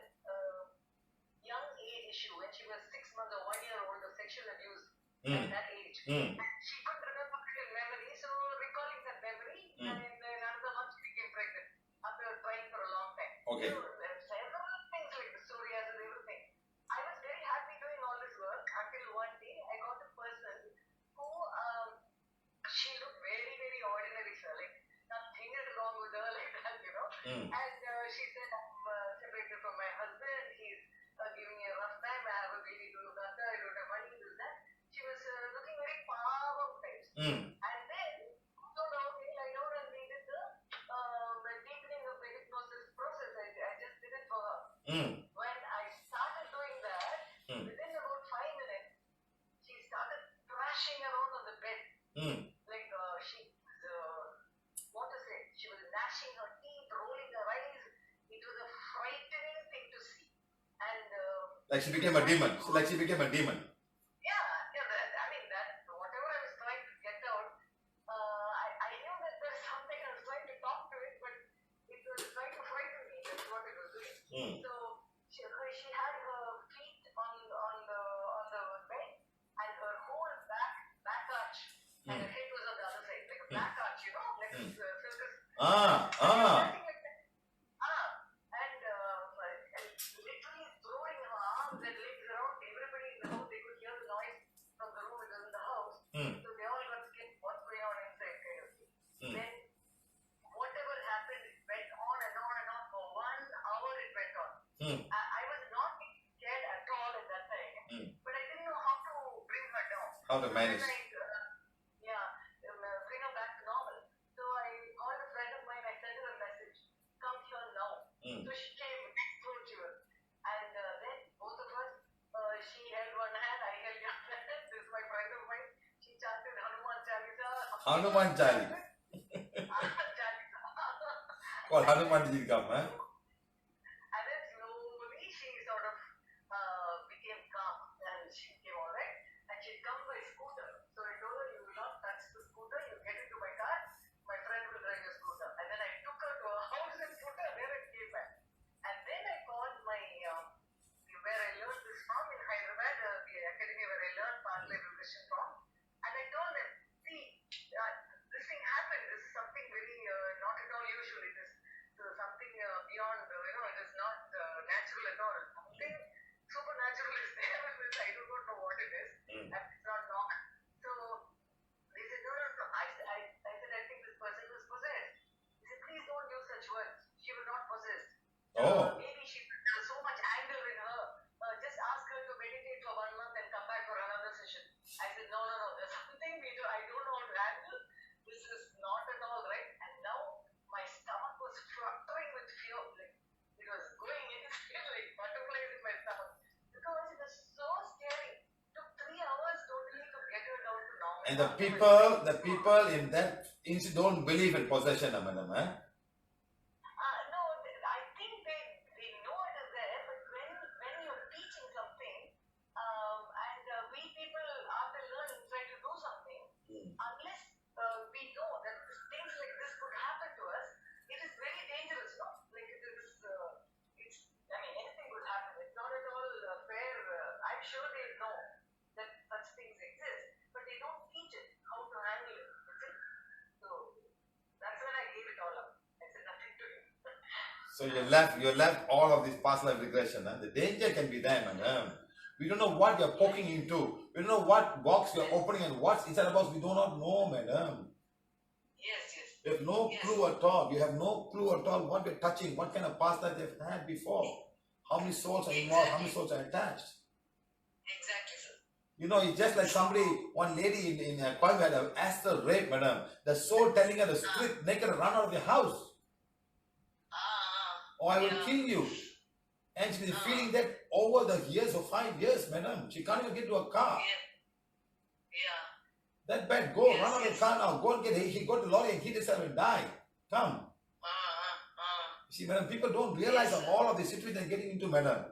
young age issue when she was 6 months or 1 year old of sexual abuse at that age. And she couldn't remember it in memory, so recalling that memory, and in another month she became pregnant after trying for a long time. Okay. So there are several things like the psoriasis, everything. I was very happy doing all this work until one day I got a person who she looked very, very ordinary, sir. Like nothing is wrong with her like that, you know. And she said, I'm separated from my husband. He's giving me a rough time. I have a baby to look after. I don't have money to do that. She was looking very calm types. And then, so now we lie down and we did the deepening of the hypnosis process. I just did it for her. When I started doing that, within about 5 minutes, she started thrashing around on the bed. Like she was, what to say, she was gnashing her teeth, rolling her eyes. It was a frightening thing to see. And Like she became a demon. Like she became a demon. yeah, I mean, that whatever I was trying to get out, I knew that there's something I was trying to talk to it, but it was trying to frighten me. That's what it was doing. So she had her feet on the bed, and her whole back arch, and her head was on the other side, like a back arch, you know, like a circus. Nothing like that. And literally throwing her arms and legs around everybody in the house. They could hear the noise from the room. It was in the house. So they all got scared. What's going on inside? Kind of thing. Then whatever happened, it went on and on and on for 1 hour. It went on. I was not scared at all at that time, but I didn't know how to bring her down. How to manage. Bring her back to normal. So I called a friend of mine. I sent her a message. Come here now. So she came, approached her, and then both of us, she held one hand, I held the other hand. This is my friend of mine. She chanted Hanuman Chalisa. Hanuman Chalisa. Call Hanuman ji come, huh? And then slowly she sort of became calm, and she became alright. And she'd come by scooter. So I told her, you will not touch the scooter. You get into my car. My friend will drive your scooter. And then I took her to a house and put her there and came back. And then I called my where I learned this from in Hyderabad, the academy where I learned past life regression from. And I told them, see, this thing happened. This is something very not at all usual. It is something beyond, it is not natural at all. Something supernatural is there with this. I do not know what it is. And it's not normal. So they said, no. I said, I think this person was possessed. He said, please don't use such words. She was not possessed. Maybe she has so much anger in her. Just ask her to meditate for 1 month and come back for another session. I said, no. There's something I don't know how to handle. This is not at all right. And now my stomach was fluttering with fear. Like, it was going insane, like butterflies in my stomach. Because it was so scary. It took 3 hours totally to get her down to normal. And the people in that inch don't believe in possession, madam, huh? No, I think they know it is there, but when you're teaching something, and we people after learning try to do something, unless we know that things like this could happen to us, it is very dangerous, no? Like it is, I mean, anything could happen. It's not at all fair. I'm sure they know that such things exist, but they don't teach it how to handle it. So that's when I gave it all up. So you left all of this past life regression. The danger can be there, man. We don't know what you're poking into. We don't know what box you're opening and what's inside the box. We do not know, madam. Yes. You have no clue at all. You have no clue at all what you're touching, what kind of past life they've had before. How many souls are involved, how many souls are attached. Exactly, sir. You know, it's just like somebody, one lady in a Coimbatore had an astral rape, madam. The soul telling her to strip naked and run out of the house. Or I will kill you. And she's feeling that over the years of 5 years, madam. She can't even get to a car. Yeah. That bad. Go, run out of the car now. Go and get he go to the lorry and hit himself and die. Come. See, madam, people don't realize of all of the situations they're getting into, madam.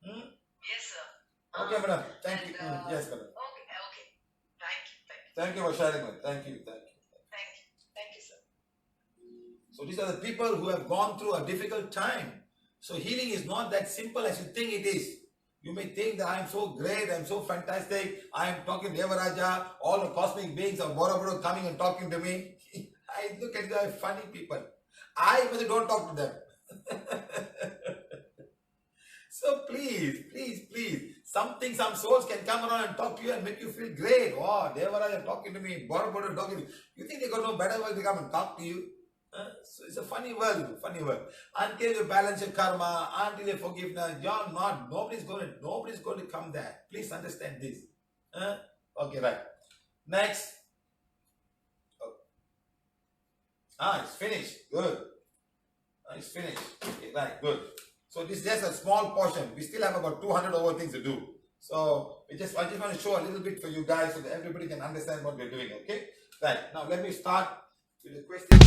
Yes, sir. Okay, madam. Thank you. Yes, madam. Okay. Thank you for sharing, madam. Thank you, sir. So these are the people who have gone through a difficult time. So healing is not that simple as you think it is. You may think that I am so great, I am so fantastic, I am talking Devaraja, all the cosmic beings are Borobudu coming and talking to me. I look at them funny people. I even don't talk to them. So please, some souls can come around and talk to you and make you feel great. Oh, Devaraja talking to me, Borobudu talking to me. You think they got no better way to come and talk to you? So it's a funny world. Until you balance your karma, until you forgiveness, you're not. Nobody's going to come there. Please understand this. Okay, right. Next. It's finished. Good. It's finished. Okay, right. Good. So this is just a small portion. We still have about 200 over things to do. So I just want to show a little bit for you guys so that everybody can understand what we're doing. Okay. Right. Now let me start with the question.